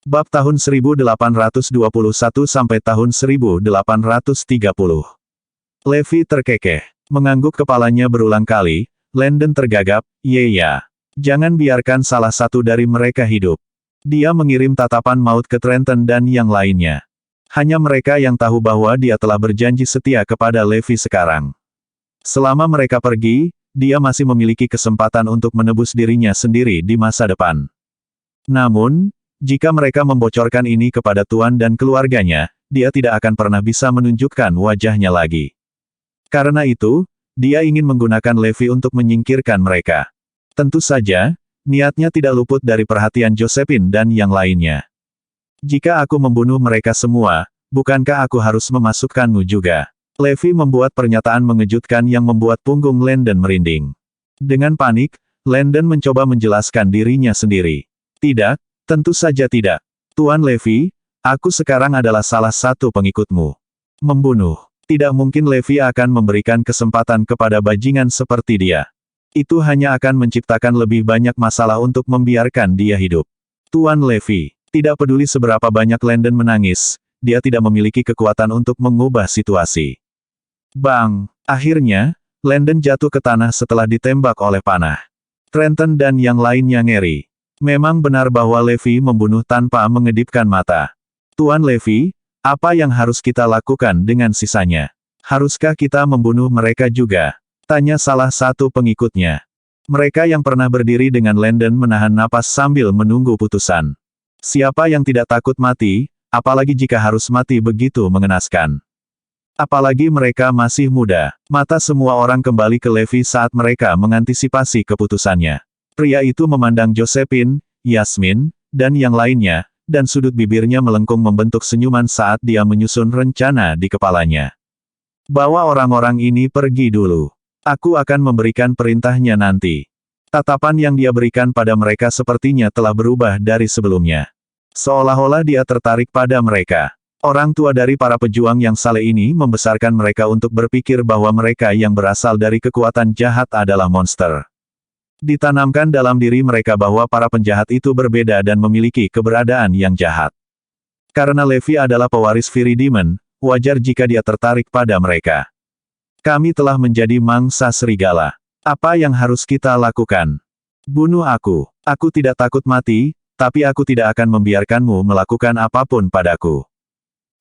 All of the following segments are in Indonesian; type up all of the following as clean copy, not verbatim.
Bab tahun 1821 sampai tahun 1830. Levi terkekeh. Mengangguk kepalanya berulang kali, Landon tergagap, ya. Jangan biarkan salah satu dari mereka hidup. Dia mengirim tatapan maut ke Trenton dan yang lainnya. Hanya mereka yang tahu bahwa dia telah berjanji setia kepada Levi sekarang. Selama mereka pergi, dia masih memiliki kesempatan untuk menebus dirinya sendiri di masa depan. Namun, jika mereka membocorkan ini kepada Tuan dan keluarganya, dia tidak akan pernah bisa menunjukkan wajahnya lagi. Karena itu, dia ingin menggunakan Levi untuk menyingkirkan mereka. Tentu saja, niatnya tidak luput dari perhatian Josephine dan yang lainnya. Jika aku membunuh mereka semua, bukankah aku harus memasukkanmu juga? Levi membuat pernyataan mengejutkan yang membuat punggung Landon merinding. Dengan panik, Landon mencoba menjelaskan dirinya sendiri. Tidak, tentu saja tidak. Tuan Levi, aku sekarang adalah salah satu pengikutmu. Membunuh. Tidak mungkin Levi akan memberikan kesempatan kepada bajingan seperti dia. Itu hanya akan menciptakan lebih banyak masalah untuk membiarkan dia hidup. Tuan Levi, tidak peduli seberapa banyak Landon menangis, dia tidak memiliki kekuatan untuk mengubah situasi. Bang! Akhirnya, Landon jatuh ke tanah setelah ditembak oleh panah. Trenton dan yang lainnya ngeri. Memang benar bahwa Levi membunuh tanpa mengedipkan mata. Tuan Levi, apa yang harus kita lakukan dengan sisanya? Haruskah kita membunuh mereka juga? Tanya salah satu pengikutnya. Mereka yang pernah berdiri dengan Landon menahan napas sambil menunggu putusan. Siapa yang tidak takut mati, apalagi jika harus mati begitu mengenaskan. Apalagi mereka masih muda. Mata semua orang kembali ke Levi saat mereka mengantisipasi keputusannya. Pria itu memandang Josephine, Yasmin, dan yang lainnya, dan sudut bibirnya melengkung membentuk senyuman saat dia menyusun rencana di kepalanya. Bawa orang-orang ini pergi dulu. Aku akan memberikan perintahnya nanti. Tatapan yang dia berikan pada mereka sepertinya telah berubah dari sebelumnya. Seolah-olah dia tertarik pada mereka. Orang tua dari para pejuang yang saleh ini membesarkan mereka untuk berpikir bahwa mereka yang berasal dari kekuatan jahat adalah monster. Ditanamkan dalam diri mereka bahwa para penjahat itu berbeda dan memiliki keberadaan yang jahat. Karena Levi adalah pewaris Viridimen, wajar jika dia tertarik pada mereka. Kami telah menjadi mangsa serigala. Apa yang harus kita lakukan? Bunuh aku. Aku tidak takut mati, tapi aku tidak akan membiarkanmu melakukan apapun padaku.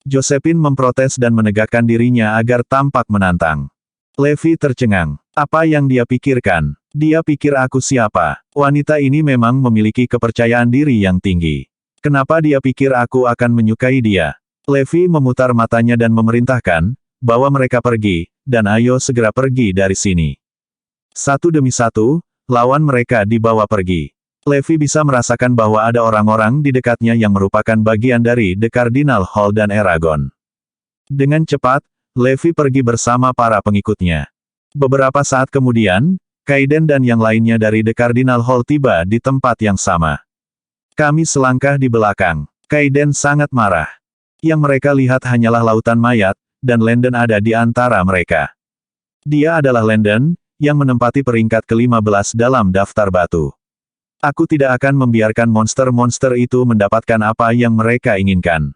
Josephine memprotes dan menegakkan dirinya agar tampak menantang. Levi tercengang. Apa yang dia pikirkan? Dia pikir aku siapa? Wanita ini memang memiliki kepercayaan diri yang tinggi. Kenapa dia pikir aku akan menyukai dia? Levi memutar matanya dan memerintahkan, bawa mereka pergi, dan ayo segera pergi dari sini. Satu demi satu, lawan mereka dibawa pergi. Levi bisa merasakan bahwa ada orang-orang di dekatnya yang merupakan bagian dari The Cardinal Hall dan Eragon. Dengan cepat, Levi pergi bersama para pengikutnya. Beberapa saat kemudian, Kaiden dan yang lainnya dari The Cardinal Hall tiba di tempat yang sama. Kami selangkah di belakang. Kaiden sangat marah. Yang mereka lihat hanyalah lautan mayat, dan Landon ada di antara mereka. Dia adalah Landon, yang menempati peringkat ke-15 dalam daftar batu. Aku tidak akan membiarkan monster-monster itu mendapatkan apa yang mereka inginkan.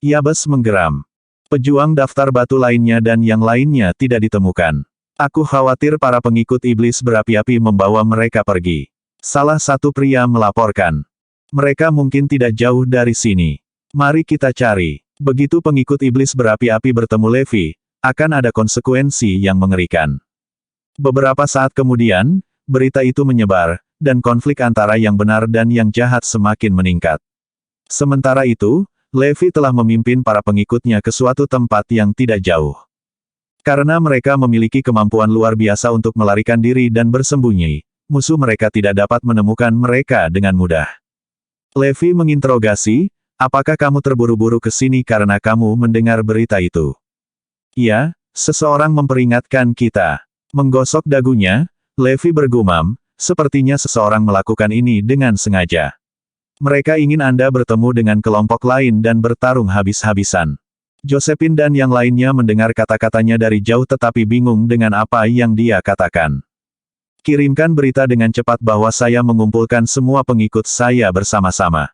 Yabes menggeram. Pejuang daftar batu lainnya dan yang lainnya tidak ditemukan. Aku khawatir para pengikut iblis berapi-api membawa mereka pergi. Salah satu pria melaporkan. Mereka mungkin tidak jauh dari sini. Mari kita cari. Begitu pengikut iblis berapi-api bertemu Levi, akan ada konsekuensi yang mengerikan. Beberapa saat kemudian, berita itu menyebar, dan konflik antara yang benar dan yang jahat semakin meningkat. Sementara itu, Levi telah memimpin para pengikutnya ke suatu tempat yang tidak jauh. Karena mereka memiliki kemampuan luar biasa untuk melarikan diri dan bersembunyi, musuh mereka tidak dapat menemukan mereka dengan mudah. Levi menginterogasi, apakah kamu terburu-buru ke sini karena kamu mendengar berita itu? Ya, seseorang memperingatkan kita. Menggosok dagunya, Levi bergumam, sepertinya seseorang melakukan ini dengan sengaja. Mereka ingin Anda bertemu dengan kelompok lain dan bertarung habis-habisan. Josephine dan yang lainnya mendengar kata-katanya dari jauh tetapi bingung dengan apa yang dia katakan. Kirimkan berita dengan cepat bahwa saya mengumpulkan semua pengikut saya bersama-sama.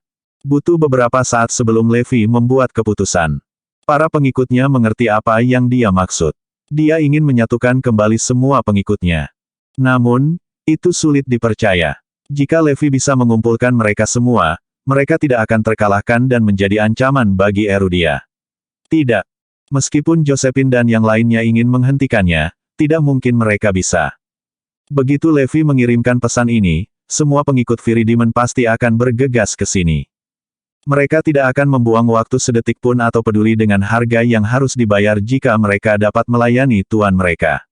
Butuh beberapa saat sebelum Levi membuat keputusan. Para pengikutnya mengerti apa yang dia maksud. Dia ingin menyatukan kembali semua pengikutnya. Namun, itu sulit dipercaya. Jika Levi bisa mengumpulkan mereka semua, mereka tidak akan terkalahkan dan menjadi ancaman bagi Erudia. Tidak. Meskipun Josephine dan yang lainnya ingin menghentikannya, tidak mungkin mereka bisa. Begitu Levi mengirimkan pesan ini, semua pengikut Viridimen pasti akan bergegas ke sini. Mereka tidak akan membuang waktu sedetik pun atau peduli dengan harga yang harus dibayar jika mereka dapat melayani tuan mereka.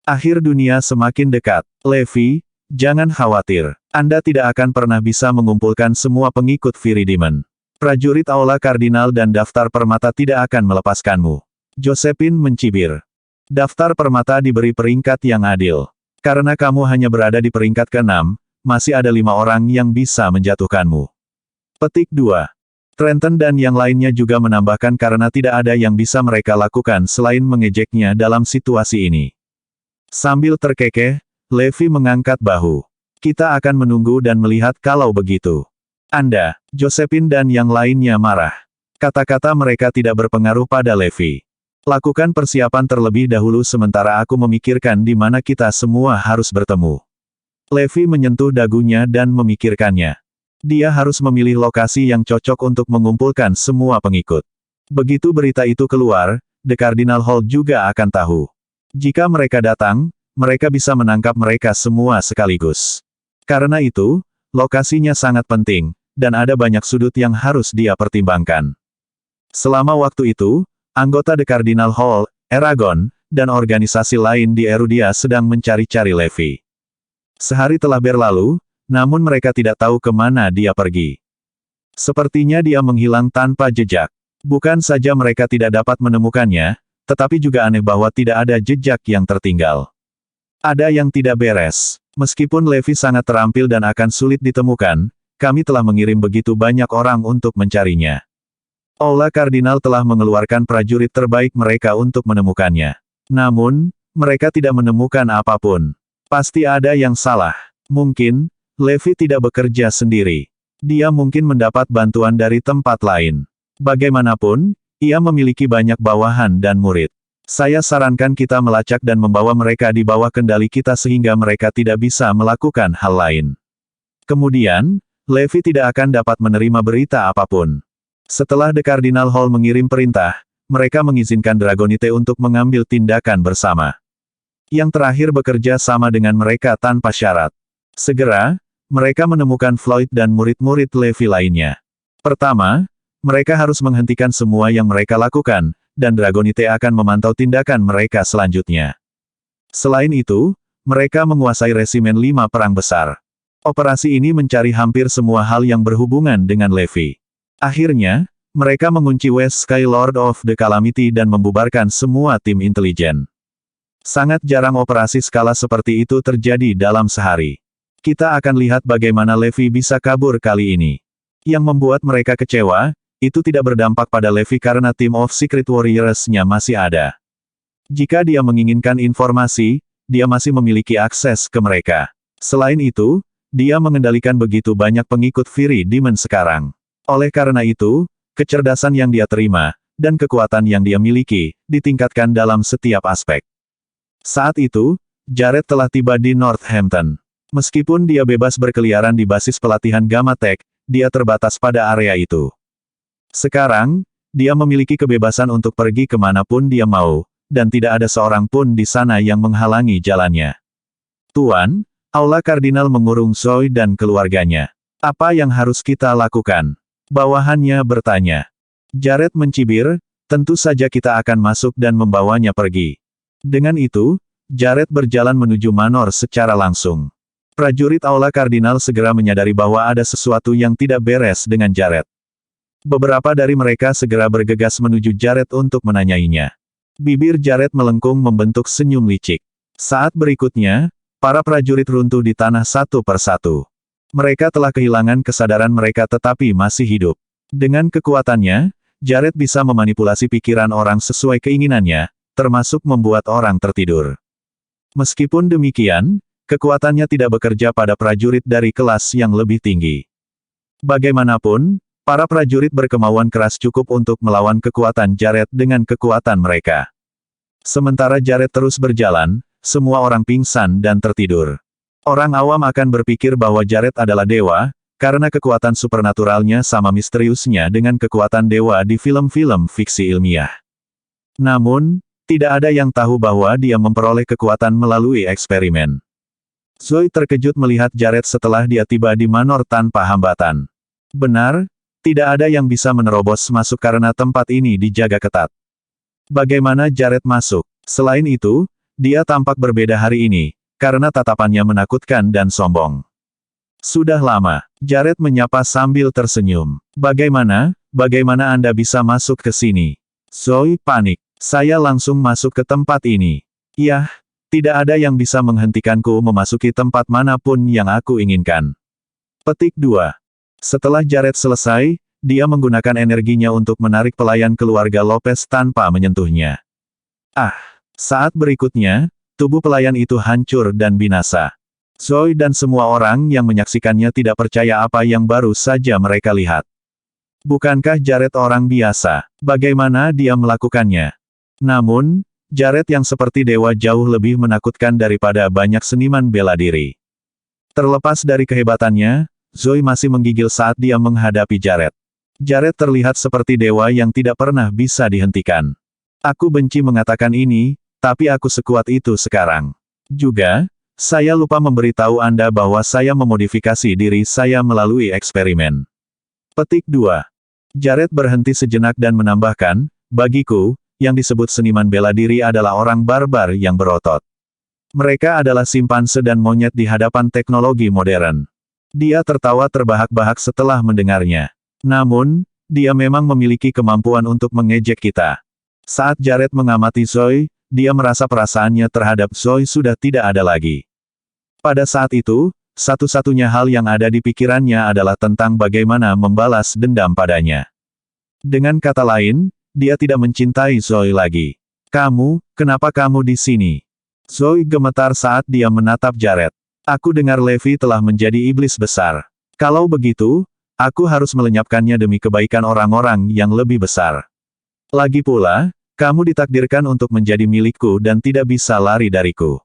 Akhir dunia semakin dekat. Levi, jangan khawatir. Anda tidak akan pernah bisa mengumpulkan semua pengikut Viridimen. Prajurit Aula Kardinal dan Daftar Permata tidak akan melepaskanmu. Josephine mencibir. Daftar Permata diberi peringkat yang adil. Karena kamu hanya berada di peringkat ke-6, masih ada 5 orang yang bisa menjatuhkanmu. Petik 2. Trenton dan yang lainnya juga menambahkan karena tidak ada yang bisa mereka lakukan selain mengejeknya dalam situasi ini. Sambil terkekeh, Levi mengangkat bahu. Kita akan menunggu dan melihat kalau begitu. Anda, Josephine dan yang lainnya marah. Kata-kata mereka tidak berpengaruh pada Levi. Lakukan persiapan terlebih dahulu sementara aku memikirkan di mana kita semua harus bertemu. Levi menyentuh dagunya dan memikirkannya. Dia harus memilih lokasi yang cocok untuk mengumpulkan semua pengikut. Begitu berita itu keluar, The Cardinal Hall juga akan tahu. Jika mereka datang, mereka bisa menangkap mereka semua sekaligus. Karena itu, lokasinya sangat penting, dan ada banyak sudut yang harus dia pertimbangkan. Selama waktu itu, anggota The Cardinal Hall, Eragon, dan organisasi lain di Erudia sedang mencari-cari Levi. Sehari telah berlalu, namun mereka tidak tahu kemana dia pergi. Sepertinya dia menghilang tanpa jejak. Bukan saja mereka tidak dapat menemukannya, tetapi juga aneh bahwa tidak ada jejak yang tertinggal. Ada yang tidak beres. Meskipun Levi sangat terampil dan akan sulit ditemukan, kami telah mengirim begitu banyak orang untuk mencarinya. Aula Kardinal telah mengeluarkan prajurit terbaik mereka untuk menemukannya. Namun, mereka tidak menemukan apapun. Pasti ada yang salah. Mungkin, Levi tidak bekerja sendiri. Dia mungkin mendapat bantuan dari tempat lain. Bagaimanapun, ia memiliki banyak bawahan dan murid. Saya sarankan kita melacak dan membawa mereka di bawah kendali kita sehingga mereka tidak bisa melakukan hal lain. Kemudian, Levi tidak akan dapat menerima berita apapun. Setelah The Cardinal Hall mengirim perintah, mereka mengizinkan Dragonite untuk mengambil tindakan bersama. Yang terakhir bekerja sama dengan mereka tanpa syarat. Segera, mereka menemukan Floyd dan murid-murid Levi lainnya. Pertama, mereka harus menghentikan semua yang mereka lakukan, dan Dragonite akan memantau tindakan mereka selanjutnya. Selain itu, mereka menguasai resimen 5 perang besar. Operasi ini mencari hampir semua hal yang berhubungan dengan Levi. Akhirnya, mereka mengunci West Sky Lord of the Calamity dan membubarkan semua tim intelijen. Sangat jarang operasi skala seperti itu terjadi dalam sehari. Kita akan lihat bagaimana Levi bisa kabur kali ini. Yang membuat mereka kecewa, itu tidak berdampak pada Levi karena Team of Secret Warriors-nya masih ada. Jika dia menginginkan informasi, dia masih memiliki akses ke mereka. Selain itu, dia mengendalikan begitu banyak pengikut Viridimen sekarang. Oleh karena itu, kecerdasan yang dia terima, dan kekuatan yang dia miliki, ditingkatkan dalam setiap aspek. Saat itu, Jared telah tiba di Northampton. Meskipun dia bebas berkeliaran di basis pelatihan Gamma Tech, dia terbatas pada area itu. Sekarang, dia memiliki kebebasan untuk pergi kemanapun dia mau, dan tidak ada seorang pun di sana yang menghalangi jalannya. Tuan, Aula Kardinal mengurung Zoe dan keluarganya. Apa yang harus kita lakukan? Bawahannya bertanya. Jared mencibir, tentu saja kita akan masuk dan membawanya pergi. Dengan itu, Jared berjalan menuju Manor secara langsung. Prajurit Aula Kardinal segera menyadari bahwa ada sesuatu yang tidak beres dengan Jared. Beberapa dari mereka segera bergegas menuju Jared untuk menanyainya. Bibir Jared melengkung membentuk senyum licik. Saat berikutnya, para prajurit runtuh di tanah satu persatu. Mereka telah kehilangan kesadaran mereka tetapi masih hidup. Dengan kekuatannya, Jared bisa memanipulasi pikiran orang sesuai keinginannya, termasuk membuat orang tertidur. Meskipun demikian, kekuatannya tidak bekerja pada prajurit dari kelas yang lebih tinggi. Bagaimanapun, Para prajurit berkemauan keras cukup untuk melawan kekuatan Jared dengan kekuatan mereka. Sementara Jared terus berjalan, semua orang pingsan dan tertidur. Orang awam akan berpikir bahwa Jared adalah dewa, karena kekuatan supernaturalnya sama misteriusnya dengan kekuatan dewa di film-film fiksi ilmiah. Namun, tidak ada yang tahu bahwa dia memperoleh kekuatan melalui eksperimen. Zoe terkejut melihat Jared setelah dia tiba di Manor tanpa hambatan. Benar, tidak ada yang bisa menerobos masuk karena tempat ini dijaga ketat. Bagaimana Jared masuk? Selain itu, dia tampak berbeda hari ini, karena tatapannya menakutkan dan sombong. Sudah lama, Jared menyapa sambil tersenyum. Bagaimana Anda bisa masuk ke sini? Zoe panik. Saya langsung masuk ke tempat ini. Yah, tidak ada yang bisa menghentikanku memasuki tempat manapun yang aku inginkan. Petik 2. Setelah Jared selesai, dia menggunakan energinya untuk menarik pelayan keluarga Lopez tanpa menyentuhnya. Saat berikutnya, tubuh pelayan itu hancur dan binasa. Zoe dan semua orang yang menyaksikannya tidak percaya apa yang baru saja mereka lihat. Bukankah Jared orang biasa? Bagaimana dia melakukannya? Namun, Jared yang seperti dewa jauh lebih menakutkan daripada banyak seniman bela diri. Terlepas dari kehebatannya, Zoe masih menggigil saat dia menghadapi Jared. Jared terlihat seperti dewa yang tidak pernah bisa dihentikan. Aku benci mengatakan ini, tapi aku sekuat itu sekarang. Juga, saya lupa memberitahu Anda bahwa saya memodifikasi diri saya melalui eksperimen. Petik 2. Jared berhenti sejenak dan menambahkan, bagiku, yang disebut seniman bela diri adalah orang barbar yang berotot. Mereka adalah simpanse dan monyet di hadapan teknologi modern. Dia tertawa terbahak-bahak setelah mendengarnya. Namun, dia memang memiliki kemampuan untuk mengejek kita. Saat Jared mengamati Zoe, dia merasa perasaannya terhadap Zoe sudah tidak ada lagi. Pada saat itu, satu-satunya hal yang ada di pikirannya adalah tentang bagaimana membalas dendam padanya. Dengan kata lain, dia tidak mencintai Zoe lagi. Kenapa kamu di sini? Zoe gemetar saat dia menatap Jared. Aku dengar Levi telah menjadi iblis besar. Kalau begitu, aku harus melenyapkannya demi kebaikan orang-orang yang lebih besar. Lagi pula, kamu ditakdirkan untuk menjadi milikku dan tidak bisa lari dariku.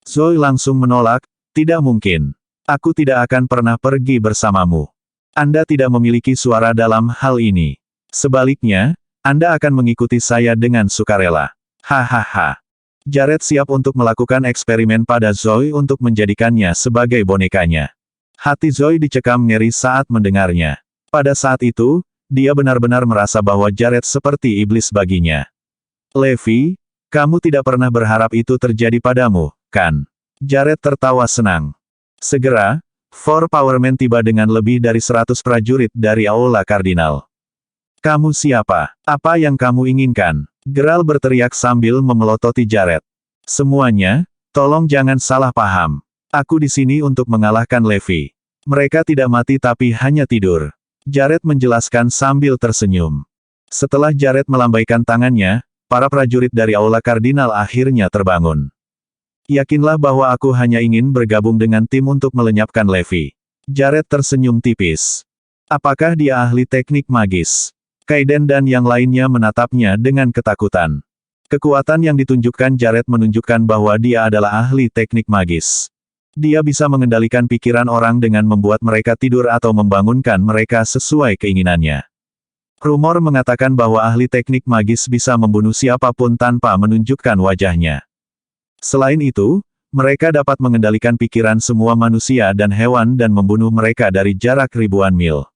Zoe langsung menolak, tidak mungkin. Aku tidak akan pernah pergi bersamamu. Anda tidak memiliki suara dalam hal ini. Sebaliknya, Anda akan mengikuti saya dengan sukarela. Hahaha. Jared siap untuk melakukan eksperimen pada Zoe untuk menjadikannya sebagai bonekanya. Hati Zoe dicekam ngeri saat mendengarnya. Pada saat itu, dia benar-benar merasa bahwa Jared seperti iblis baginya. Levi, kamu tidak pernah berharap itu terjadi padamu, kan? Jared tertawa senang. Segera, Four Powermen tiba dengan lebih dari 100 prajurit dari Aula Kardinal. Kamu siapa? Apa yang kamu inginkan? Geralt berteriak sambil memelototi Jared. Semuanya, tolong jangan salah paham. Aku di sini untuk mengalahkan Levi. Mereka tidak mati tapi hanya tidur. Jared menjelaskan sambil tersenyum. Setelah Jared melambaikan tangannya, para prajurit dari Aula Kardinal akhirnya terbangun. Yakinlah bahwa aku hanya ingin bergabung dengan tim untuk melenyapkan Levi. Jared tersenyum tipis. Apakah dia ahli teknik magis? Kaiden dan yang lainnya menatapnya dengan ketakutan. Kekuatan yang ditunjukkan Jared menunjukkan bahwa dia adalah ahli teknik magis. Dia bisa mengendalikan pikiran orang dengan membuat mereka tidur atau membangunkan mereka sesuai keinginannya. Rumor mengatakan bahwa ahli teknik magis bisa membunuh siapapun tanpa menunjukkan wajahnya. Selain itu, mereka dapat mengendalikan pikiran semua manusia dan hewan dan membunuh mereka dari jarak ribuan mil.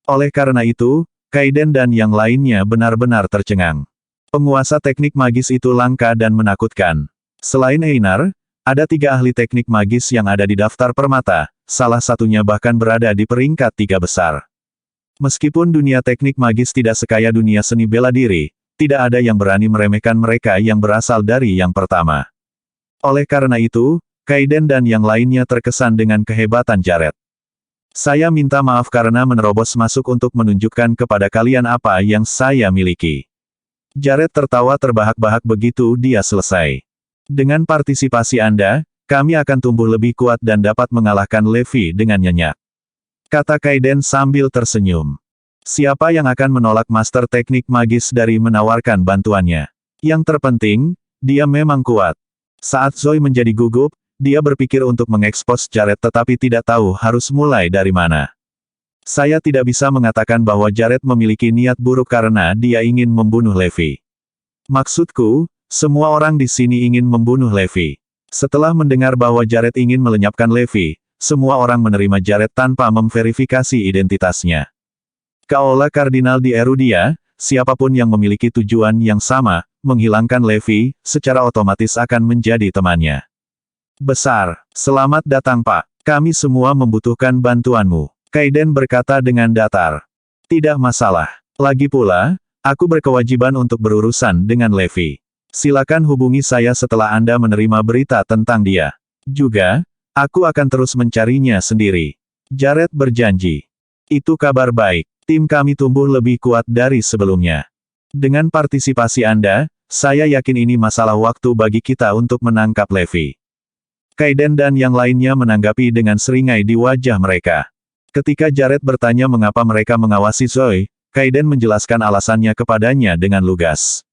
Oleh karena itu, Kaiden dan yang lainnya benar-benar tercengang. Penguasa teknik magis itu langka dan menakutkan. Selain Einar, ada 3 ahli teknik magis yang ada di daftar permata, salah satunya bahkan berada di peringkat 3 besar. Meskipun dunia teknik magis tidak sekaya dunia seni bela diri, tidak ada yang berani meremehkan mereka yang berasal dari yang pertama. Oleh karena itu, Kaiden dan yang lainnya terkesan dengan kehebatan Jared. Saya minta maaf karena menerobos masuk untuk menunjukkan kepada kalian apa yang saya miliki. Jared tertawa terbahak-bahak begitu dia selesai. Dengan partisipasi Anda, kami akan tumbuh lebih kuat dan dapat mengalahkan Levi dengan nyenyak. Kata Kaiden sambil tersenyum. Siapa yang akan menolak master teknik magis dari menawarkan bantuannya? Yang terpenting, dia memang kuat. Saat Zoe menjadi gugup, dia berpikir untuk mengekspos Jared tetapi tidak tahu harus mulai dari mana. Saya tidak bisa mengatakan bahwa Jared memiliki niat buruk karena dia ingin membunuh Levi. Maksudku, semua orang di sini ingin membunuh Levi. Setelah mendengar bahwa Jared ingin melenyapkan Levi, semua orang menerima Jared tanpa memverifikasi identitasnya. Kaulah kardinal di Erudia, siapapun yang memiliki tujuan yang sama, menghilangkan Levi, secara otomatis akan menjadi temannya. Besar, selamat datang Pak, kami semua membutuhkan bantuanmu. Kaiden berkata dengan datar. Tidak masalah. Lagi pula, aku berkewajiban untuk berurusan dengan Levi. Silakan hubungi saya setelah Anda menerima berita tentang dia. Juga, aku akan terus mencarinya sendiri. Jared berjanji. Itu kabar baik. Tim kami tumbuh lebih kuat dari sebelumnya. Dengan partisipasi Anda, saya yakin ini masalah waktu bagi kita untuk menangkap Levi. Kaiden dan yang lainnya menanggapi dengan seringai di wajah mereka. Ketika Jared bertanya mengapa mereka mengawasi Zoe, Kaiden menjelaskan alasannya kepadanya dengan lugas.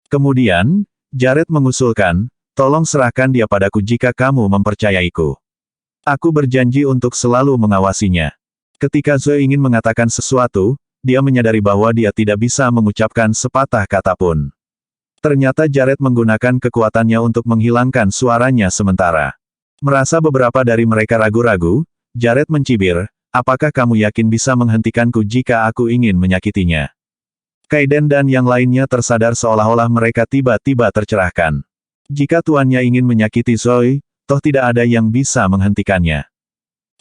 Kemudian, Jared mengusulkan, tolong serahkan dia padaku jika kamu mempercayaiku. Aku berjanji untuk selalu mengawasinya. Ketika Zoe ingin mengatakan sesuatu, dia menyadari bahwa dia tidak bisa mengucapkan sepatah kata pun. Ternyata Jared menggunakan kekuatannya untuk menghilangkan suaranya sementara. Merasa beberapa dari mereka ragu-ragu, Jared mencibir, apakah kamu yakin bisa menghentikanku jika aku ingin menyakitinya? Kaiden dan yang lainnya tersadar seolah-olah mereka tiba-tiba tercerahkan. Jika tuannya ingin menyakiti Zoe, toh tidak ada yang bisa menghentikannya.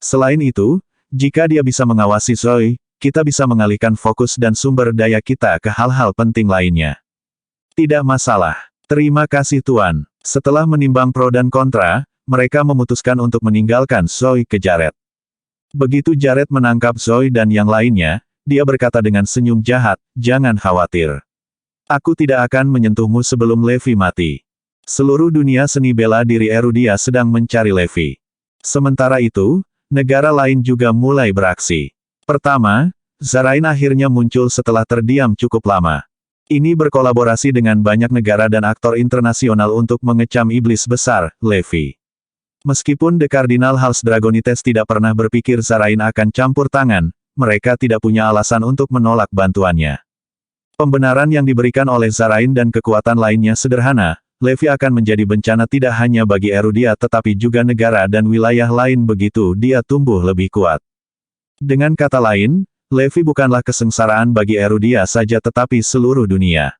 Selain itu, jika dia bisa mengawasi Zoe, kita bisa mengalihkan fokus dan sumber daya kita ke hal-hal penting lainnya. Tidak masalah. Terima kasih Tuan. Setelah menimbang pro dan kontra, mereka memutuskan untuk meninggalkan Zoe ke Jared. Begitu Jared menangkap Zoe dan yang lainnya, dia berkata dengan senyum jahat, jangan khawatir. Aku tidak akan menyentuhmu sebelum Levi mati. Seluruh dunia seni bela diri Erudia sedang mencari Levi. Sementara itu, negara lain juga mulai beraksi. Pertama, Zarain akhirnya muncul setelah terdiam cukup lama. Ini berkolaborasi dengan banyak negara dan aktor internasional untuk mengecam iblis besar, Levi. Meskipun The Cardinal House Dragonites tidak pernah berpikir Zarain akan campur tangan, mereka tidak punya alasan untuk menolak bantuannya. Pembenaran yang diberikan oleh Zarain dan kekuatan lainnya sederhana, Levi akan menjadi bencana tidak hanya bagi Erudia tetapi juga negara dan wilayah lain begitu dia tumbuh lebih kuat. Dengan kata lain, Levi bukanlah kesengsaraan bagi Erudia saja tetapi seluruh dunia.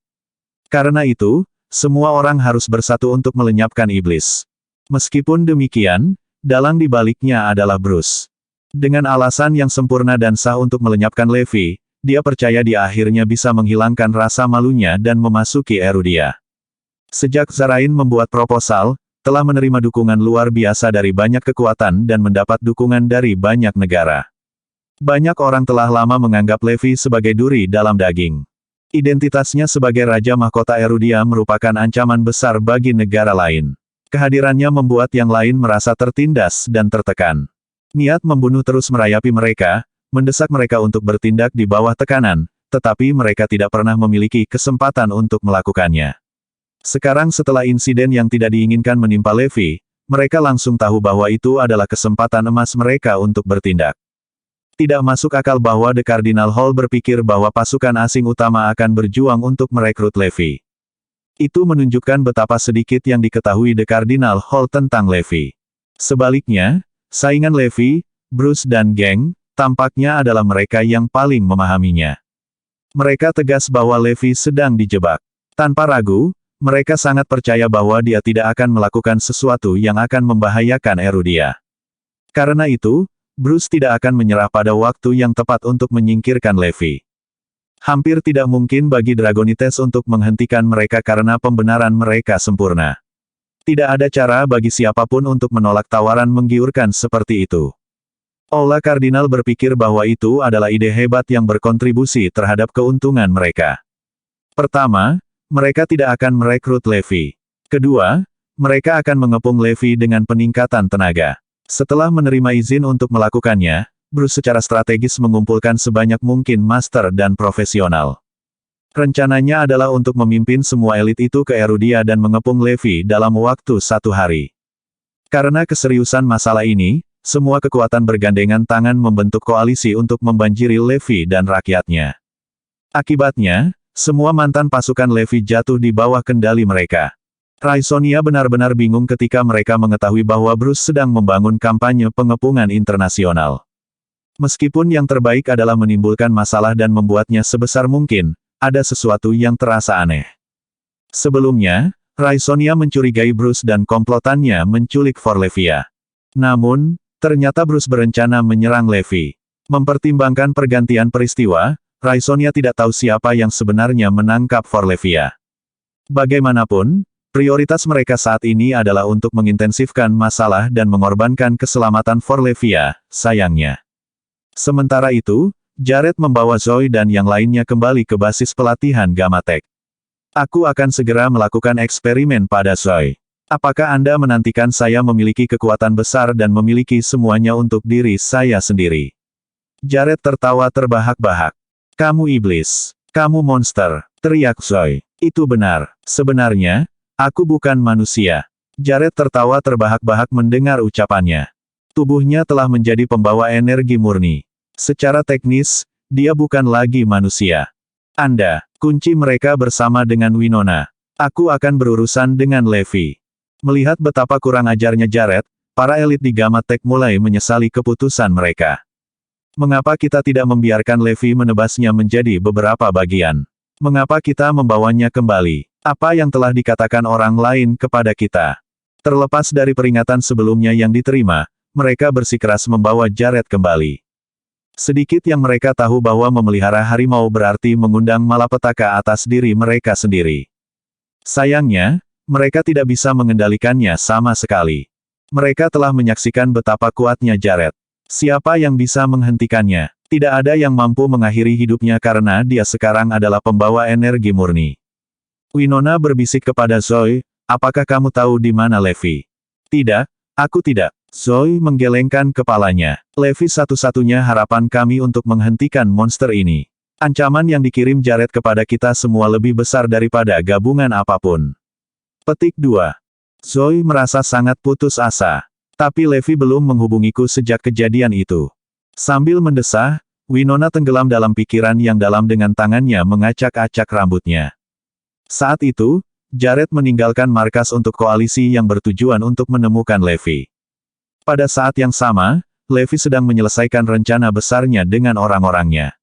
Karena itu, semua orang harus bersatu untuk melenyapkan iblis. Meskipun demikian, dalang di baliknya adalah Bruce. Dengan alasan yang sempurna dan sah untuk melenyapkan Levi, dia percaya dia akhirnya bisa menghilangkan rasa malunya dan memasuki Erudia. Sejak Zarain membuat proposal, telah menerima dukungan luar biasa dari banyak kekuatan dan mendapat dukungan dari banyak negara. Banyak orang telah lama menganggap Levi sebagai duri dalam daging. Identitasnya sebagai Raja Mahkota Erudia merupakan ancaman besar bagi negara lain. Kehadirannya membuat yang lain merasa tertindas dan tertekan. Niat membunuh terus merayapi mereka, mendesak mereka untuk bertindak di bawah tekanan, tetapi mereka tidak pernah memiliki kesempatan untuk melakukannya. Sekarang setelah insiden yang tidak diinginkan menimpa Levi, mereka langsung tahu bahwa itu adalah kesempatan emas mereka untuk bertindak. Tidak masuk akal bahwa The Cardinal Hall berpikir bahwa pasukan asing utama akan berjuang untuk merekrut Levi. Itu menunjukkan betapa sedikit yang diketahui The Cardinal Hall tentang Levi. Sebaliknya, saingan Levi, Bruce dan geng, tampaknya adalah mereka yang paling memahaminya. Mereka tegas bahwa Levi sedang dijebak. Tanpa ragu, mereka sangat percaya bahwa dia tidak akan melakukan sesuatu yang akan membahayakan Erudia. Karena itu, Bruce tidak akan menyerah pada waktu yang tepat untuk menyingkirkan Levi. Hampir tidak mungkin bagi Dragonites untuk menghentikan mereka karena pembenaran mereka sempurna. Tidak ada cara bagi siapapun untuk menolak tawaran menggiurkan seperti itu. Aula Kardinal berpikir bahwa itu adalah ide hebat yang berkontribusi terhadap keuntungan mereka. Pertama, mereka tidak akan merekrut Levi. Kedua, mereka akan mengepung Levi dengan peningkatan tenaga. Setelah menerima izin untuk melakukannya, Bruce secara strategis mengumpulkan sebanyak mungkin master dan profesional. Rencananya adalah untuk memimpin semua elit itu ke Erudia dan mengepung Levi dalam waktu 1 hari. Karena keseriusan masalah ini, semua kekuatan bergandengan tangan membentuk koalisi untuk membanjiri Levi dan rakyatnya. Akibatnya, semua mantan pasukan Levi jatuh di bawah kendali mereka. Raisonia benar-benar bingung ketika mereka mengetahui bahwa Bruce sedang membangun kampanye pengepungan internasional. Meskipun yang terbaik adalah menimbulkan masalah dan membuatnya sebesar mungkin, ada sesuatu yang terasa aneh. Sebelumnya, Raisonia mencurigai Bruce dan komplotannya menculik Forlevia. Namun, ternyata Bruce berencana menyerang Levi. Mempertimbangkan pergantian peristiwa, Raisonia tidak tahu siapa yang sebenarnya menangkap Forlevia. Bagaimanapun, prioritas mereka saat ini adalah untuk mengintensifkan masalah dan mengorbankan keselamatan Forlevia, sayangnya. Sementara itu, Jared membawa Zoe dan yang lainnya kembali ke basis pelatihan Gamatech. Aku akan segera melakukan eksperimen pada Zoe. Apakah Anda menantikan saya memiliki kekuatan besar dan memiliki semuanya untuk diri saya sendiri? Jared tertawa terbahak-bahak. Kamu iblis. Kamu monster, teriak Zoe. Itu benar. Sebenarnya, aku bukan manusia. Jared tertawa terbahak-bahak mendengar ucapannya. Tubuhnya telah menjadi pembawa energi murni. Secara teknis, dia bukan lagi manusia. Anda, kunci mereka bersama dengan Winona. Aku akan berurusan dengan Levi. Melihat betapa kurang ajarnya Jared, para elit di Gamatech mulai menyesali keputusan mereka. Mengapa kita tidak membiarkan Levi menebasnya menjadi beberapa bagian? Mengapa kita membawanya kembali? Apa yang telah dikatakan orang lain kepada kita? Terlepas dari peringatan sebelumnya yang diterima, mereka bersikeras membawa Jared kembali. Sedikit yang mereka tahu bahwa memelihara harimau berarti mengundang malapetaka atas diri mereka sendiri. Sayangnya, mereka tidak bisa mengendalikannya sama sekali. Mereka telah menyaksikan betapa kuatnya Jared. Siapa yang bisa menghentikannya? Tidak ada yang mampu mengakhiri hidupnya karena dia sekarang adalah pembawa energi murni. Winona berbisik kepada Zoe, apakah kamu tahu di mana Levi? Tidak, aku tidak. Zoe menggelengkan kepalanya. Levi satu-satunya harapan kami untuk menghentikan monster ini. Ancaman yang dikirim Jared kepada kita semua lebih besar daripada gabungan apapun. Petik 2. Zoe merasa sangat putus asa. Tapi Levi belum menghubungiku sejak kejadian itu. Sambil mendesah, Winona tenggelam dalam pikiran yang dalam dengan tangannya mengacak-acak rambutnya. Saat itu, Jared meninggalkan markas untuk koalisi yang bertujuan untuk menemukan Levi. Pada saat yang sama, Levi sedang menyelesaikan rencana besarnya dengan orang-orangnya.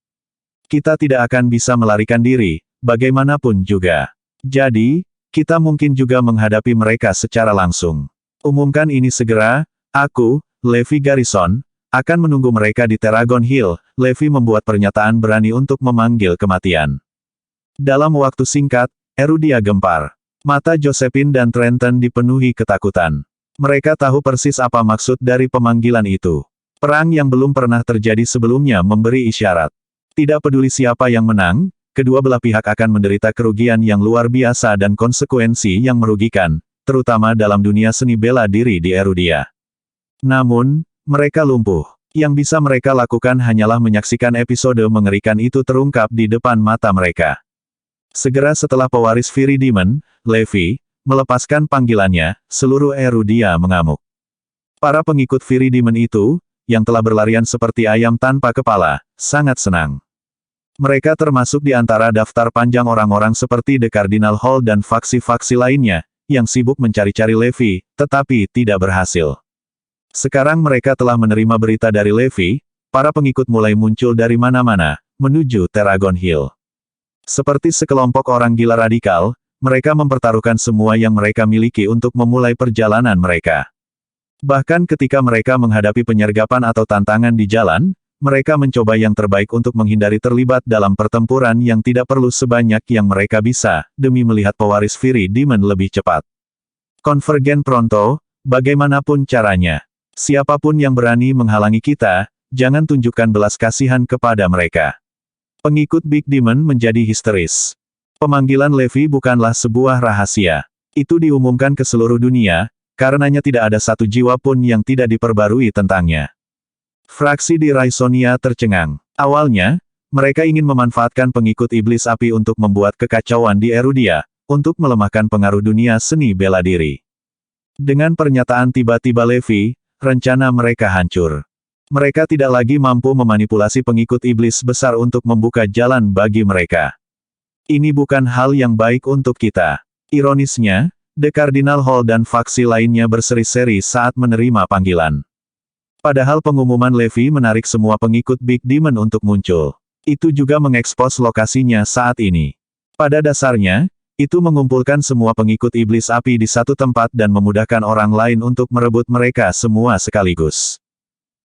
Kita tidak akan bisa melarikan diri, bagaimanapun juga. Jadi, kita mungkin juga menghadapi mereka secara langsung. Umumkan ini segera, aku, Levi Garrison, akan menunggu mereka di Terragon Hill. Levi membuat pernyataan berani untuk memanggil kematian. Dalam waktu singkat, Erudia gempar. Mata Josephine dan Trenton dipenuhi ketakutan. Mereka tahu persis apa maksud dari pemanggilan itu. Perang yang belum pernah terjadi sebelumnya memberi isyarat. Tidak peduli siapa yang menang, kedua belah pihak akan menderita kerugian yang luar biasa dan konsekuensi yang merugikan, terutama dalam dunia seni bela diri di Erudia. Namun, mereka lumpuh. Yang bisa mereka lakukan hanyalah menyaksikan episode mengerikan itu terungkap di depan mata mereka. Segera setelah pewaris Viridimen, Levi, melepaskan panggilannya, seluruh Erudia mengamuk. Para pengikut Viridimen itu, yang telah berlarian seperti ayam tanpa kepala, sangat senang. Mereka termasuk di antara daftar panjang orang-orang seperti The Cardinal Hall dan faksi-faksi lainnya, yang sibuk mencari-cari Levi, tetapi tidak berhasil. Sekarang mereka telah menerima berita dari Levi, para pengikut mulai muncul dari mana-mana, menuju Terragon Hill. Seperti sekelompok orang gila radikal, mereka mempertaruhkan semua yang mereka miliki untuk memulai perjalanan mereka. Bahkan ketika mereka menghadapi penyergapan atau tantangan di jalan, mereka mencoba yang terbaik untuk menghindari terlibat dalam pertempuran yang tidak perlu sebanyak yang mereka bisa, demi melihat pewaris Viridimen lebih cepat. Konvergen pronto, bagaimanapun caranya. Siapapun yang berani menghalangi kita, jangan tunjukkan belas kasihan kepada mereka. Pengikut Big Demon menjadi histeris. Pemanggilan Levi bukanlah sebuah rahasia. Itu diumumkan ke seluruh dunia, karenanya tidak ada satu jiwa pun yang tidak diperbarui tentangnya. Fraksi di Raisonia tercengang. Awalnya, mereka ingin memanfaatkan pengikut iblis api untuk membuat kekacauan di Erudia, untuk melemahkan pengaruh dunia seni bela diri. Dengan pernyataan tiba-tiba Levi, rencana mereka hancur. Mereka tidak lagi mampu memanipulasi pengikut iblis besar untuk membuka jalan bagi mereka. Ini bukan hal yang baik untuk kita. Ironisnya, The Cardinal Hall dan faksi lainnya berseri-seri saat menerima panggilan. Padahal pengumuman Levi menarik semua pengikut Big Demon untuk muncul. Itu juga mengekspos lokasinya saat ini. Pada dasarnya, itu mengumpulkan semua pengikut iblis api di satu tempat dan memudahkan orang lain untuk merebut mereka semua sekaligus.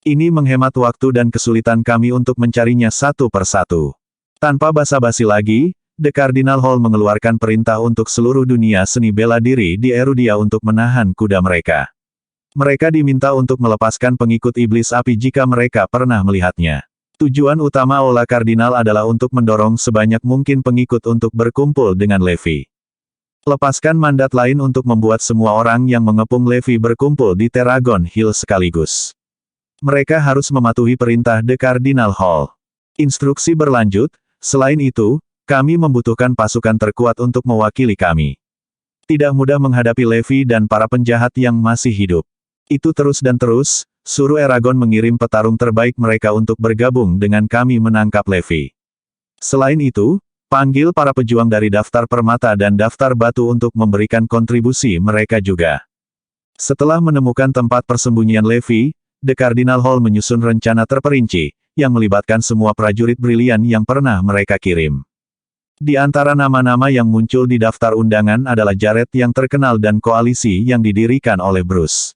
Ini menghemat waktu dan kesulitan kami untuk mencarinya satu persatu. Tanpa basa-basi lagi, The Cardinal Hall mengeluarkan perintah untuk seluruh dunia seni bela diri di Erudia untuk menahan kuda mereka. Mereka diminta untuk melepaskan pengikut iblis api jika mereka pernah melihatnya. Tujuan utama Ola Kardinal adalah untuk mendorong sebanyak mungkin pengikut untuk berkumpul dengan Levi. Lepaskan mandat lain untuk membuat semua orang yang mengepung Levi berkumpul di Terragon Hill sekaligus. Mereka harus mematuhi perintah The Cardinal Hall. Instruksi berlanjut, selain itu, kami membutuhkan pasukan terkuat untuk mewakili kami. Tidak mudah menghadapi Levi dan para penjahat yang masih hidup. Itu terus dan terus, suruh Eragon mengirim petarung terbaik mereka untuk bergabung dengan kami menangkap Levi. Selain itu, panggil para pejuang dari daftar permata dan daftar batu untuk memberikan kontribusi mereka juga. Setelah menemukan tempat persembunyian Levi, The Cardinal Hall menyusun rencana terperinci, yang melibatkan semua prajurit brilian yang pernah mereka kirim. Di antara nama-nama yang muncul di daftar undangan adalah Jared yang terkenal dan koalisi yang didirikan oleh Bruce.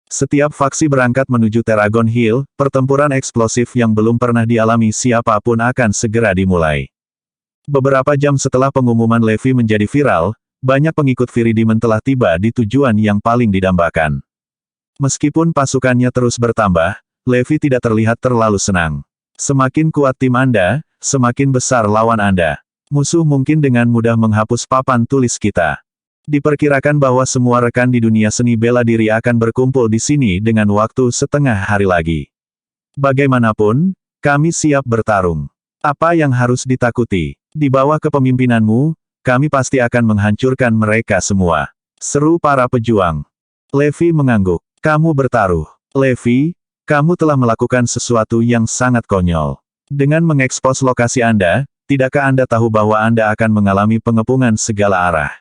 Setiap faksi berangkat menuju Terragon Hill, pertempuran eksplosif yang belum pernah dialami siapapun akan segera dimulai. Beberapa jam setelah pengumuman Levi menjadi viral, banyak pengikut Viridimen telah tiba di tujuan yang paling didambakan. Meskipun pasukannya terus bertambah, Levi tidak terlihat terlalu senang. Semakin kuat tim Anda, semakin besar lawan Anda. Musuh mungkin dengan mudah menghapus papan tulis kita. Diperkirakan bahwa semua rekan di dunia seni bela diri akan berkumpul di sini dengan waktu setengah hari lagi. Bagaimanapun, kami siap bertarung. Apa yang harus ditakuti? Di bawah kepemimpinanmu, kami pasti akan menghancurkan mereka semua. Seru para pejuang. Levi mengangguk. Kamu bertaruh. Levi, kamu telah melakukan sesuatu yang sangat konyol. Dengan mengekspos lokasi Anda, tidakkah Anda tahu bahwa Anda akan mengalami pengepungan segala arah?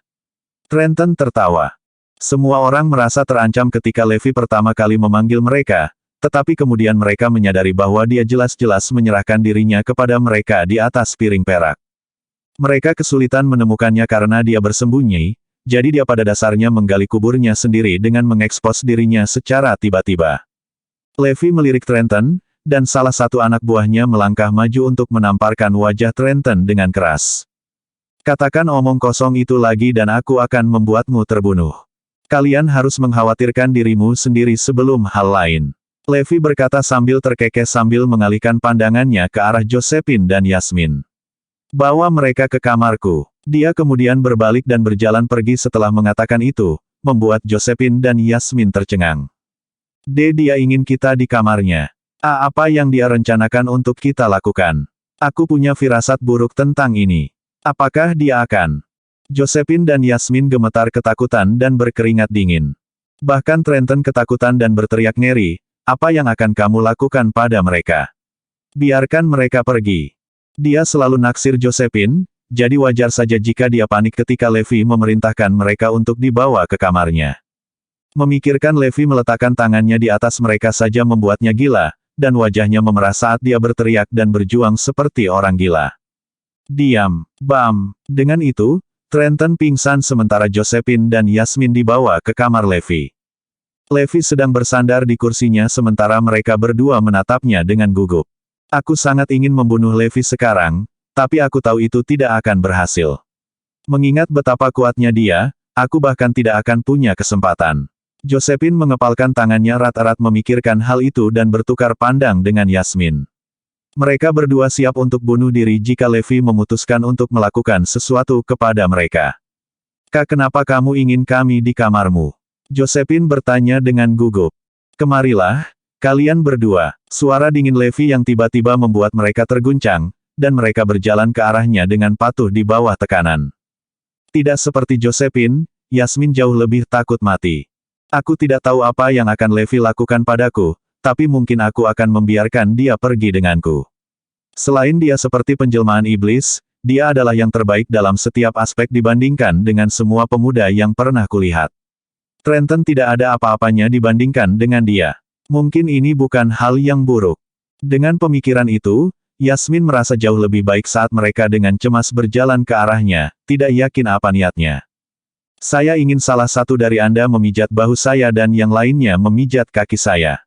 Trenton tertawa. Semua orang merasa terancam ketika Levi pertama kali memanggil mereka, tetapi kemudian mereka menyadari bahwa dia jelas-jelas menyerahkan dirinya kepada mereka di atas piring perak. Mereka kesulitan menemukannya karena dia bersembunyi, jadi dia pada dasarnya menggali kuburnya sendiri dengan mengekspos dirinya secara tiba-tiba. Levi melirik Trenton, dan salah satu anak buahnya melangkah maju untuk menamparkan wajah Trenton dengan keras. Katakan omong kosong itu lagi dan aku akan membuatmu terbunuh. Kalian harus mengkhawatirkan dirimu sendiri sebelum hal lain. Levi berkata sambil terkekeh sambil mengalihkan pandangannya ke arah Josephine dan Yasmin. Bawa mereka ke kamarku. Dia kemudian berbalik dan berjalan pergi setelah mengatakan itu, membuat Josephine dan Yasmin tercengang. Dia ingin kita di kamarnya. Apa yang dia rencanakan untuk kita lakukan? Aku punya firasat buruk tentang ini. Apakah dia akan? Josephine dan Yasmin gemetar ketakutan dan berkeringat dingin. Bahkan Trenton ketakutan dan berteriak ngeri, apa yang akan kamu lakukan pada mereka? Biarkan mereka pergi. Dia selalu naksir Josephine, jadi wajar saja jika dia panik ketika Levi memerintahkan mereka untuk dibawa ke kamarnya. Memikirkan Levi meletakkan tangannya di atas mereka saja membuatnya gila, dan wajahnya memerah saat dia berteriak dan berjuang seperti orang gila. Diam. Bam. Dengan itu, Trenton pingsan sementara Josephine dan Yasmin dibawa ke kamar Levi. Levi sedang bersandar di kursinya sementara mereka berdua menatapnya dengan gugup. Aku sangat ingin membunuh Levi sekarang, tapi aku tahu itu tidak akan berhasil. Mengingat betapa kuatnya dia, aku bahkan tidak akan punya kesempatan. Josephine mengepalkan tangannya erat-erat memikirkan hal itu dan bertukar pandang dengan Yasmin. Mereka berdua siap untuk bunuh diri jika Levi memutuskan untuk melakukan sesuatu kepada mereka. Kenapa kamu ingin kami di kamarmu? Josephine bertanya dengan gugup. Kemarilah, Kalian berdua. Suara dingin Levi yang tiba-tiba membuat mereka terguncang, dan mereka berjalan ke arahnya dengan patuh di bawah tekanan. Tidak seperti Josephine, Yasmin jauh lebih takut mati. Aku tidak tahu apa yang akan Levi lakukan padaku, tapi mungkin aku akan membiarkan dia pergi denganku. Selain dia seperti penjelmaan iblis, dia adalah yang terbaik dalam setiap aspek dibandingkan dengan semua pemuda yang pernah kulihat. Trenton tidak ada apa-apanya dibandingkan dengan dia. Mungkin ini bukan hal yang buruk. Dengan pemikiran itu, Yasmin merasa jauh lebih baik saat mereka dengan cemas berjalan ke arahnya, tidak yakin apa niatnya. Saya ingin salah satu dari Anda memijat bahu saya dan yang lainnya memijat kaki saya.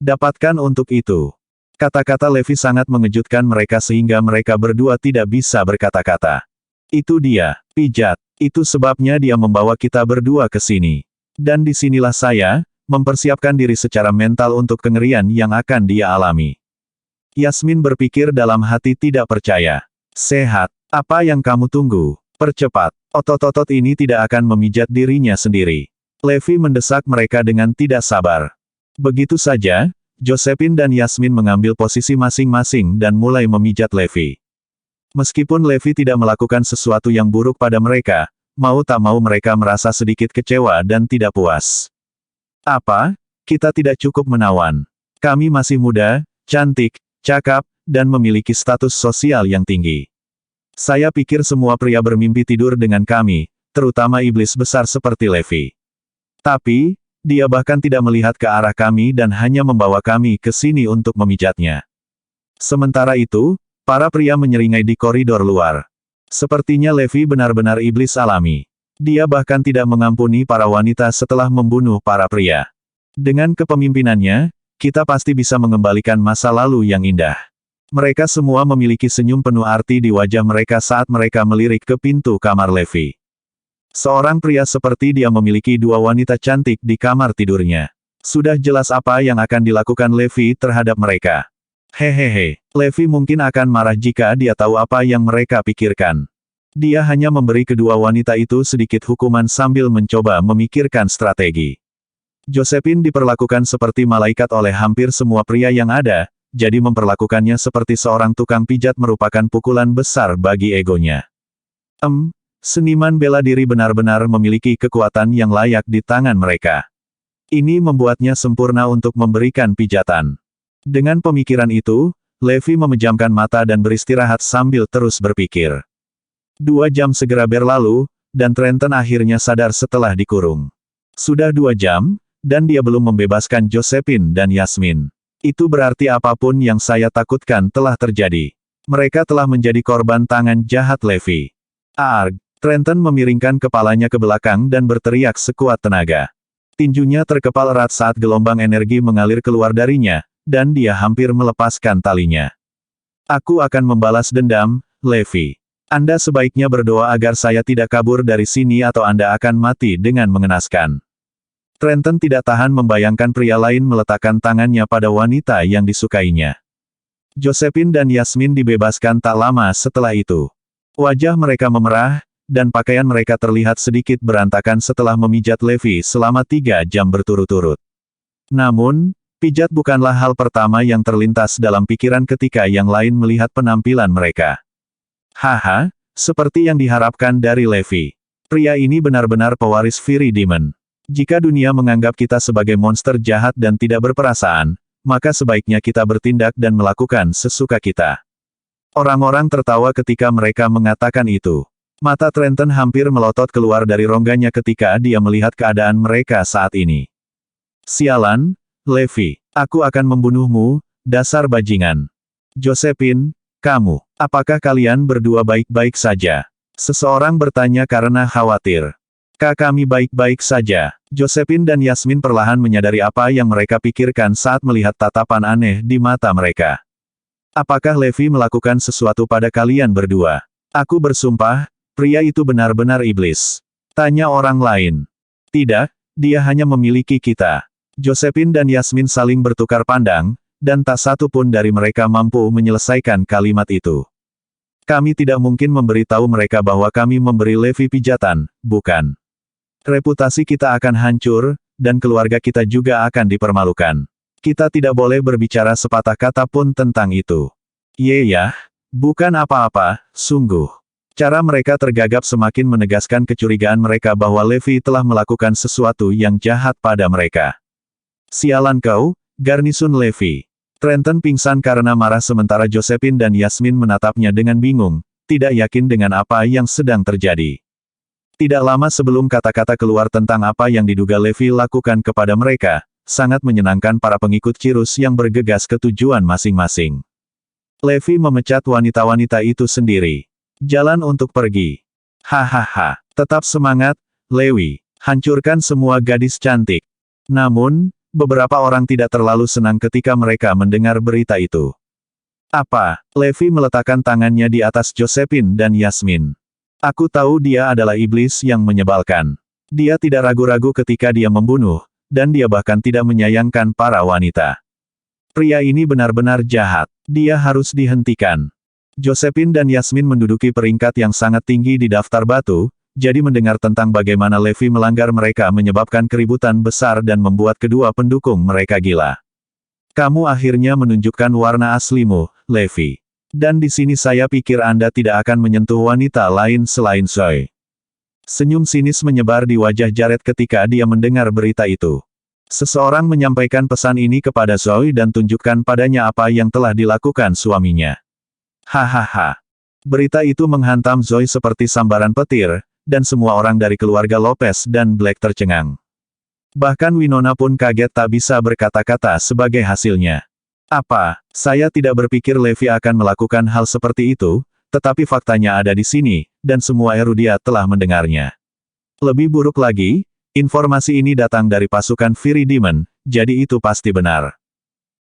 Dapatkan untuk itu. Kata-kata Levi sangat mengejutkan mereka sehingga mereka berdua tidak bisa berkata-kata. Itu dia, pijat. Itu sebabnya dia membawa kita berdua ke sini. Dan disinilah saya, mempersiapkan diri secara mental untuk kengerian yang akan dia alami. Yasmin berpikir dalam hati tidak percaya. Sehat, apa yang kamu tunggu? Percepat, otot-otot ini tidak akan memijat dirinya sendiri. Levi mendesak mereka dengan tidak sabar. Begitu saja, Josephine dan Yasmin mengambil posisi masing-masing dan mulai memijat Levi. Meskipun Levi tidak melakukan sesuatu yang buruk pada mereka, mau tak mau mereka merasa sedikit kecewa dan tidak puas. Apa? Kita tidak cukup menawan. Kami masih muda, cantik, cakap, dan memiliki status sosial yang tinggi. Saya pikir semua pria bermimpi tidur dengan kami, terutama iblis besar seperti Levi. Tapi, dia bahkan tidak melihat ke arah kami dan hanya membawa kami ke sini untuk memijatnya. Sementara itu, para pria menyeringai di koridor luar. Sepertinya Levi benar-benar iblis alami. Dia bahkan tidak mengampuni para wanita setelah membunuh para pria. Dengan kepemimpinannya, kita pasti bisa mengembalikan masa lalu yang indah. Mereka semua memiliki senyum penuh arti di wajah mereka saat mereka melirik ke pintu kamar Levi. Seorang pria seperti dia memiliki dua wanita cantik di kamar tidurnya. Sudah jelas apa yang akan dilakukan Levi terhadap mereka. Hehehe, Levi mungkin akan marah jika dia tahu apa yang mereka pikirkan. Dia hanya memberi kedua wanita itu sedikit hukuman sambil mencoba memikirkan strategi. Josephine diperlakukan seperti malaikat oleh hampir semua pria yang ada, jadi memperlakukannya seperti seorang tukang pijat merupakan pukulan besar bagi egonya. Seniman bela diri benar-benar memiliki kekuatan yang layak di tangan mereka. Ini membuatnya sempurna untuk memberikan pijatan. Dengan pemikiran itu, Levi memejamkan mata dan beristirahat sambil terus berpikir. 2 jam segera berlalu, dan Trenton akhirnya sadar setelah dikurung. Sudah 2 jam, dan dia belum membebaskan Josephine dan Yasmin. Itu berarti apapun yang saya takutkan telah terjadi. Mereka telah menjadi korban tangan jahat Levi. Arg! Trenton memiringkan kepalanya ke belakang dan berteriak sekuat tenaga. Tinjunya terkepal erat saat gelombang energi mengalir keluar darinya, dan dia hampir melepaskan talinya. Aku akan membalas dendam, Levi. Anda sebaiknya berdoa agar saya tidak kabur dari sini atau Anda akan mati dengan mengenaskan. Trenton tidak tahan membayangkan pria lain meletakkan tangannya pada wanita yang disukainya. Josephine dan Yasmin dibebaskan tak lama setelah itu. Wajah mereka memerah, dan pakaian mereka terlihat sedikit berantakan setelah memijat Levi selama 3 jam berturut-turut. Namun, pijat bukanlah hal pertama yang terlintas dalam pikiran ketika yang lain melihat penampilan mereka. Haha, seperti yang diharapkan dari Levi. Pria ini benar-benar pewaris Fury Demon. Jika dunia menganggap kita sebagai monster jahat dan tidak berperasaan, maka sebaiknya kita bertindak dan melakukan sesuka kita. Orang-orang tertawa ketika mereka mengatakan itu. Mata Trenton hampir melotot keluar dari rongganya ketika dia melihat keadaan mereka saat ini. Sialan, Levi, aku akan membunuhmu, dasar bajingan. Josephine, kamu, apakah kalian berdua baik-baik saja? Seseorang bertanya karena khawatir. Kami baik-baik saja. Josephine dan Yasmin perlahan menyadari apa yang mereka pikirkan saat melihat tatapan aneh di mata mereka. Apakah Levi melakukan sesuatu pada kalian berdua? Aku bersumpah, pria itu benar-benar iblis. Tanya orang lain. Tidak, dia hanya memiliki kita. Josephine dan Yasmin saling bertukar pandang, dan tak satu pun dari mereka mampu menyelesaikan kalimat itu. Kami tidak mungkin memberitahu mereka bahwa kami memberi Levi pijatan, bukan? Reputasi kita akan hancur, dan keluarga kita juga akan dipermalukan. Kita tidak boleh berbicara sepatah kata pun tentang itu. Ya, bukan apa-apa, sungguh. Cara mereka tergagap semakin menegaskan kecurigaan mereka bahwa Levi telah melakukan sesuatu yang jahat pada mereka. Sialan kau, garnisun Levi. Trenton pingsan karena marah sementara Josephine dan Yasmin menatapnya dengan bingung, tidak yakin dengan apa yang sedang terjadi. Tidak lama sebelum kata-kata keluar tentang apa yang diduga Levi lakukan kepada mereka, sangat menyenangkan para pengikut Cirrus yang bergegas ke tujuan masing-masing. Levi memecat wanita-wanita itu sendiri. Jalan untuk pergi. Hahaha, tetap semangat, Lewi. Hancurkan semua gadis cantik. Namun, beberapa orang tidak terlalu senang ketika mereka mendengar berita itu. Apa? Levi meletakkan tangannya di atas Josephine dan Yasmin. Aku tahu dia adalah iblis yang menyebalkan. Dia tidak ragu-ragu ketika dia membunuh, dan dia bahkan tidak menyayangkan para wanita. Pria ini benar-benar jahat. Dia harus dihentikan. Josephine dan Yasmin menduduki peringkat yang sangat tinggi di daftar batu, jadi mendengar tentang bagaimana Levi melanggar mereka menyebabkan keributan besar dan membuat kedua pendukung mereka gila. Kamu akhirnya menunjukkan warna aslimu, Levi. Dan di sini saya pikir Anda tidak akan menyentuh wanita lain selain Zoe. Senyum sinis menyebar di wajah Jared ketika dia mendengar berita itu. Seseorang menyampaikan pesan ini kepada Zoe dan tunjukkan padanya apa yang telah dilakukan suaminya. Hahaha. Berita itu menghantam Zoe seperti sambaran petir, dan semua orang dari keluarga Lopez dan Black tercengang. Bahkan Winona pun kaget tak bisa berkata-kata sebagai hasilnya. Apa? Saya tidak berpikir Levi akan melakukan hal seperti itu, tetapi faktanya ada di sini, dan semua erudia telah mendengarnya. Lebih buruk lagi, informasi ini datang dari pasukan Fury Demon, jadi itu pasti benar.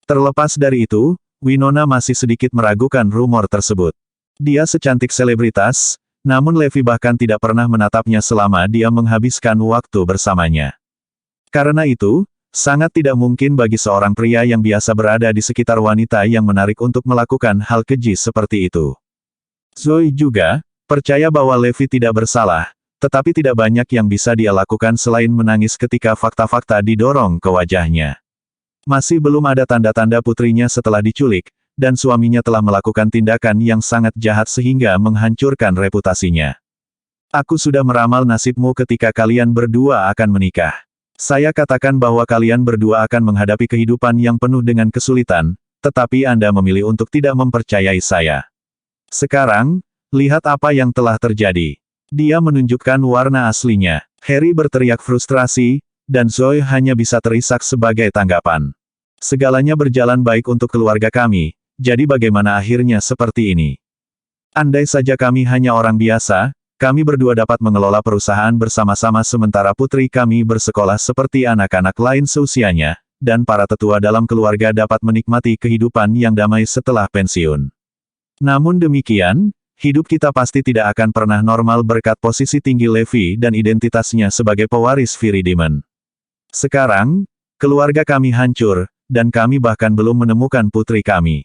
Terlepas dari itu, Winona masih sedikit meragukan rumor tersebut. Dia secantik selebritas, namun Levi bahkan tidak pernah menatapnya selama dia menghabiskan waktu bersamanya. Karena itu, sangat tidak mungkin bagi seorang pria yang biasa berada di sekitar wanita yang menarik untuk melakukan hal keji seperti itu. Zoe juga percaya bahwa Levi tidak bersalah, tetapi tidak banyak yang bisa dia lakukan selain menangis ketika fakta-fakta didorong ke wajahnya. Masih belum ada tanda-tanda putrinya setelah diculik, dan suaminya telah melakukan tindakan yang sangat jahat sehingga menghancurkan reputasinya. Aku sudah meramal nasibmu ketika kalian berdua akan menikah. Saya katakan bahwa kalian berdua akan menghadapi kehidupan yang penuh dengan kesulitan, tetapi Anda memilih untuk tidak mempercayai saya. Sekarang, lihat apa yang telah terjadi. Dia menunjukkan warna aslinya. Harry berteriak frustrasi, dan Zoe hanya bisa terisak sebagai tanggapan. Segalanya berjalan baik untuk keluarga kami, jadi bagaimana akhirnya seperti ini? Andai saja kami hanya orang biasa, kami berdua dapat mengelola perusahaan bersama-sama sementara putri kami bersekolah seperti anak-anak lain seusianya, dan para tetua dalam keluarga dapat menikmati kehidupan yang damai setelah pensiun. Namun demikian, hidup kita pasti tidak akan pernah normal berkat posisi tinggi Levi dan identitasnya sebagai pewaris Fury Demon. Sekarang, keluarga kami hancur, dan kami bahkan belum menemukan putri kami.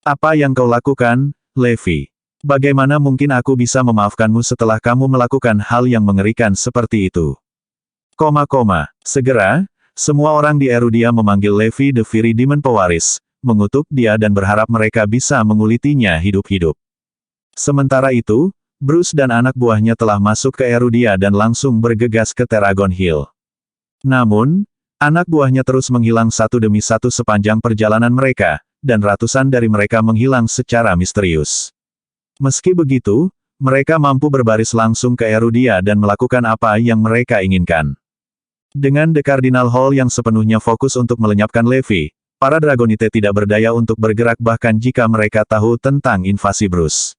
Apa yang kau lakukan, Levi? Bagaimana mungkin aku bisa memaafkanmu setelah kamu melakukan hal yang mengerikan seperti itu? Segera, semua orang di Erudia memanggil Levi the Fury Demon pewaris, mengutuk dia dan berharap mereka bisa mengulitinya hidup-hidup. Sementara itu, Bruce dan anak buahnya telah masuk ke Erudia dan langsung bergegas ke Terragon Hill. Namun, anak buahnya terus menghilang satu demi satu sepanjang perjalanan mereka, dan ratusan dari mereka menghilang secara misterius. Meski begitu, mereka mampu berbaris langsung ke Erudia dan melakukan apa yang mereka inginkan. Dengan The Cardinal Hall yang sepenuhnya fokus untuk melenyapkan Levi, para Dragonite tidak berdaya untuk bergerak bahkan jika mereka tahu tentang invasi Bruce.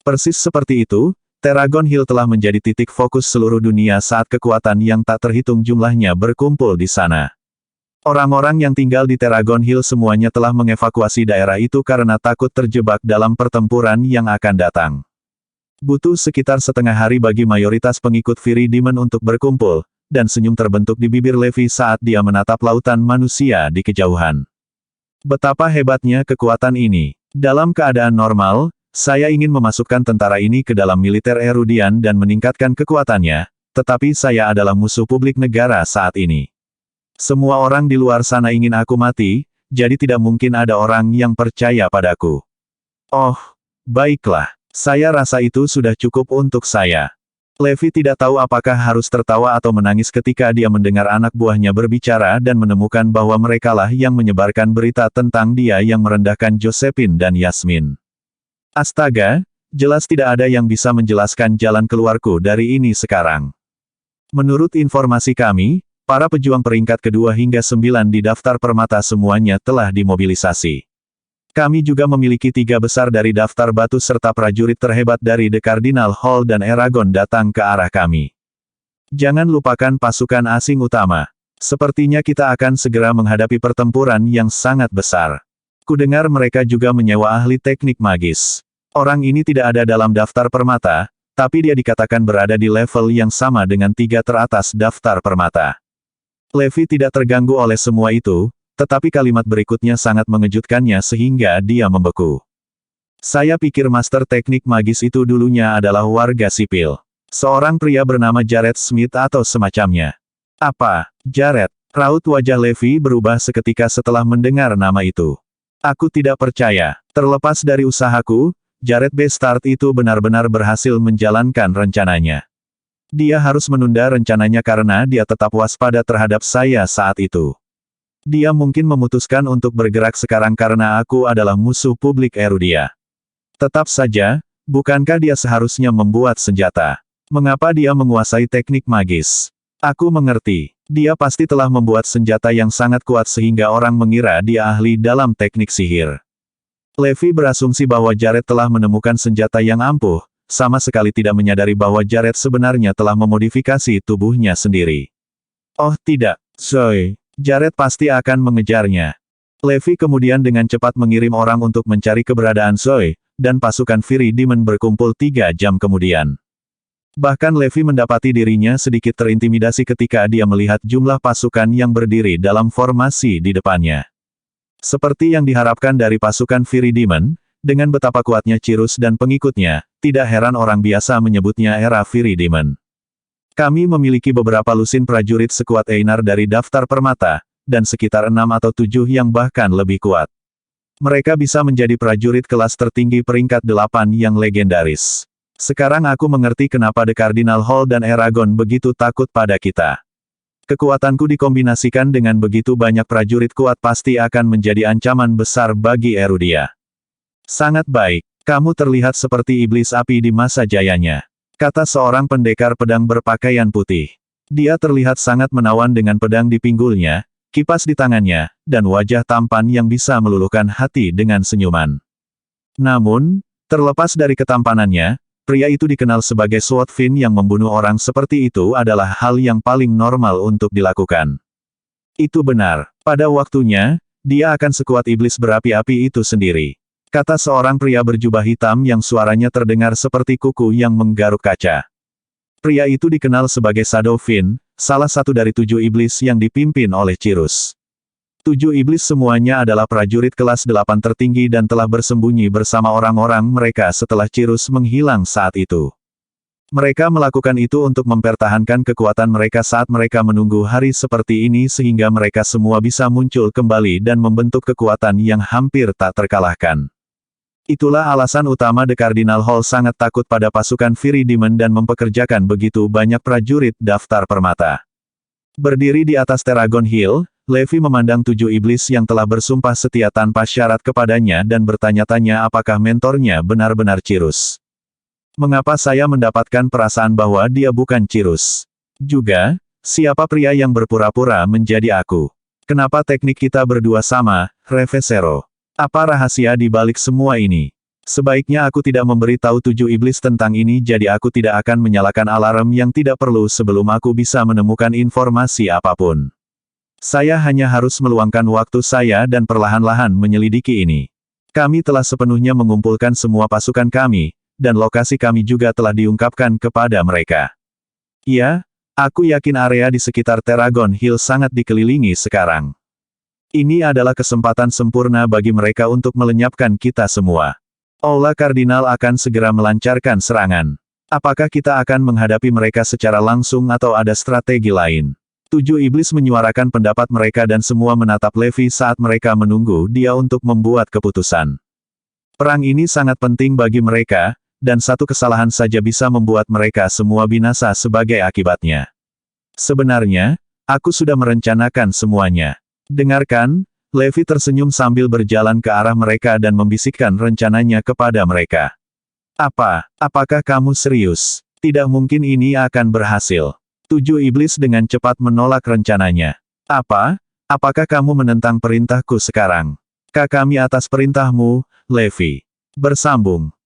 Persis seperti itu, Terragon Hill telah menjadi titik fokus seluruh dunia saat kekuatan yang tak terhitung jumlahnya berkumpul di sana. Orang-orang yang tinggal di Terragon Hill semuanya telah mengevakuasi daerah itu karena takut terjebak dalam pertempuran yang akan datang. Butuh sekitar setengah hari bagi mayoritas pengikut Fury Demon untuk berkumpul, dan senyum terbentuk di bibir Levi saat dia menatap lautan manusia di kejauhan. Betapa hebatnya kekuatan ini. Dalam keadaan normal, saya ingin memasukkan tentara ini ke dalam militer Erudian dan meningkatkan kekuatannya, tetapi saya adalah musuh publik negara saat ini. Semua orang di luar sana ingin aku mati, jadi tidak mungkin ada orang yang percaya padaku. Oh, baiklah. Saya rasa itu sudah cukup untuk saya. Levi tidak tahu apakah harus tertawa atau menangis ketika dia mendengar anak buahnya berbicara dan menemukan bahwa merekalah yang menyebarkan berita tentang dia yang merendahkan Josephine dan Yasmin. Astaga, jelas tidak ada yang bisa menjelaskan jalan keluarku dari ini sekarang. Menurut informasi kami, para pejuang peringkat kedua hingga 9 di daftar permata semuanya telah dimobilisasi. Kami juga memiliki 3 besar dari daftar batu serta prajurit terhebat dari The Cardinal Hall dan Eragon datang ke arah kami. Jangan lupakan pasukan asing utama. Sepertinya kita akan segera menghadapi pertempuran yang sangat besar. Kudengar mereka juga menyewa ahli teknik magis. Orang ini tidak ada dalam daftar permata, tapi dia dikatakan berada di level yang sama dengan 3 teratas daftar permata. Levi tidak terganggu oleh semua itu, tetapi kalimat berikutnya sangat mengejutkannya sehingga dia membeku. Saya pikir master teknik magis itu dulunya adalah warga sipil. Seorang pria bernama Jared Smith atau semacamnya. Apa, Jared? Raut wajah Levi berubah seketika setelah mendengar nama itu. Aku tidak percaya. Terlepas dari usahaku, Jared Bestard itu benar-benar berhasil menjalankan rencananya. Dia harus menunda rencananya karena dia tetap waspada terhadap saya saat itu. Dia mungkin memutuskan untuk bergerak sekarang karena aku adalah musuh publik Erudia. Tetap saja, bukankah dia seharusnya membuat senjata? Mengapa dia menguasai teknik magis? Aku mengerti. Dia pasti telah membuat senjata yang sangat kuat sehingga orang mengira dia ahli dalam teknik sihir. Levi berasumsi bahwa Jared telah menemukan senjata yang ampuh, sama sekali tidak menyadari bahwa Jared sebenarnya telah memodifikasi tubuhnya sendiri. Oh tidak, Zoe. Jared pasti akan mengejarnya. Levi kemudian dengan cepat mengirim orang untuk mencari keberadaan Zoe, dan pasukan Fury Demon berkumpul 3 jam kemudian. Bahkan Levi mendapati dirinya sedikit terintimidasi ketika dia melihat jumlah pasukan yang berdiri dalam formasi di depannya. Seperti yang diharapkan dari pasukan Fury Demon, dengan betapa kuatnya Cirrus dan pengikutnya, tidak heran orang biasa menyebutnya era Fury Demon. Kami memiliki beberapa lusin prajurit sekuat Einar dari daftar permata, dan sekitar 6 atau 7 yang bahkan lebih kuat. Mereka bisa menjadi prajurit kelas tertinggi peringkat 8 yang legendaris. Sekarang aku mengerti kenapa The Cardinal Hall dan Eragon begitu takut pada kita. Kekuatanku dikombinasikan dengan begitu banyak prajurit kuat pasti akan menjadi ancaman besar bagi Erudia. Sangat baik, kamu terlihat seperti iblis api di masa jayanya. Kata seorang pendekar pedang berpakaian putih. Dia terlihat sangat menawan dengan pedang di pinggulnya, kipas di tangannya, dan wajah tampan yang bisa meluluhkan hati dengan senyuman. Namun, terlepas dari ketampanannya, pria itu dikenal sebagai Sword Fiend yang membunuh orang seperti itu adalah hal yang paling normal untuk dilakukan. Itu benar. Pada waktunya, dia akan sekuat iblis berapi-api itu sendiri. Kata seorang pria berjubah hitam yang suaranya terdengar seperti kuku yang menggaruk kaca. Pria itu dikenal sebagai Shadow Fiend, salah satu dari 7 iblis yang dipimpin oleh Cirrus. 7 iblis semuanya adalah prajurit kelas 8 tertinggi dan telah bersembunyi bersama orang-orang mereka setelah Cirrus menghilang saat itu. Mereka melakukan itu untuk mempertahankan kekuatan mereka saat mereka menunggu hari seperti ini sehingga mereka semua bisa muncul kembali dan membentuk kekuatan yang hampir tak terkalahkan. Itulah alasan utama The Cardinal Hall sangat takut pada pasukan Fury Demon dan mempekerjakan begitu banyak prajurit daftar permata. Berdiri di atas Teragon Hill, Levi memandang 7 iblis yang telah bersumpah setia tanpa syarat kepadanya dan bertanya-tanya apakah mentornya benar-benar Cirrus. Mengapa saya mendapatkan perasaan bahwa dia bukan Cirrus? Juga, siapa pria yang berpura-pura menjadi aku? Kenapa teknik kita berdua sama, Revesero? Apa rahasia di balik semua ini? Sebaiknya aku tidak memberitahu 7 iblis tentang ini jadi aku tidak akan menyalakan alarm yang tidak perlu sebelum aku bisa menemukan informasi apapun. Saya hanya harus meluangkan waktu saya dan perlahan-lahan menyelidiki ini. Kami telah sepenuhnya mengumpulkan semua pasukan kami, dan lokasi kami juga telah diungkapkan kepada mereka. Ya, aku yakin area di sekitar Teragon Hill sangat dikelilingi sekarang. Ini adalah kesempatan sempurna bagi mereka untuk melenyapkan kita semua. Aula Kardinal akan segera melancarkan serangan. Apakah kita akan menghadapi mereka secara langsung atau ada strategi lain? Tujuh iblis menyuarakan pendapat mereka dan semua menatap Levi saat mereka menunggu dia untuk membuat keputusan. Perang ini sangat penting bagi mereka, dan satu kesalahan saja bisa membuat mereka semua binasa sebagai akibatnya. Sebenarnya, aku sudah merencanakan semuanya. Dengarkan, Levi tersenyum sambil berjalan ke arah mereka dan membisikkan rencananya kepada mereka. Apakah kamu serius? Tidak mungkin ini akan berhasil. Tujuh iblis dengan cepat menolak rencananya. Apakah kamu menentang perintahku sekarang? Kami atas perintahmu, Levi. Bersambung.